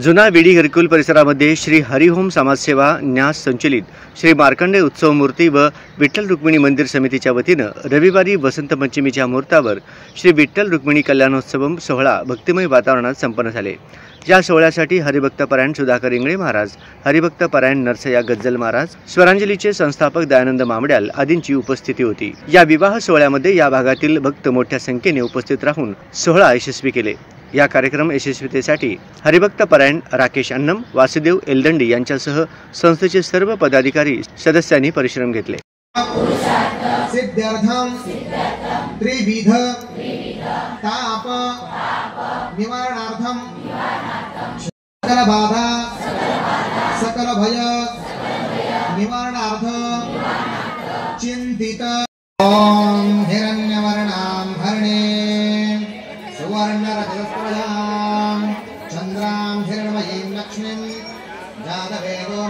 जुना विडी घरकुल परिसरामध्ये श्री हरिओम समाजसेवा न्यास संचलित श्री मार्कंडे उत्सव मूर्ती व विठ्ठल रुक्मिणी मंदिर समितीच्या वतीनं रविवारी वसंत पंचमीच्या मुहूर्तावर श्री विठ्ठल रुक्मिणी कल्याणोत्सव सोहळा भक्तिमय वातावरणात संपन्न झाले। या सोहळ्यासाठी हरिभक्तपरायण सुधाकर इंगळे महाराज, हरिभक्तपरायण नरसया गज्जल महाराज, स्वरांजलीचे संस्थापक दयानंद मामड्याल आदींची उपस्थिती होती। या विवाह सोहळ्यामध्ये या भागातील भक्त मोठ्या संख्येने उपस्थित राहून सोहळा यशस्वी केले। या कार्यक्रम यशस्वीतेसाठी हरिभक्तपरायण राकेश अन्नम, वासुदेव एलदंडी यांच्यासह संस्थेचे सर्व पदाधिकारी सदस्यांनी परिश्रम घेतले। सिद्ध्यर्थम त्रिविध ताप निवारणार्थम सकल बाधा सकल भय निवारणार्थ चिंतित ओम हिरण्यवर्णां हरणे सुवर्णरजस्वयां चंद्रां हिरण्मयीं लक्ष्मीं जातवेदो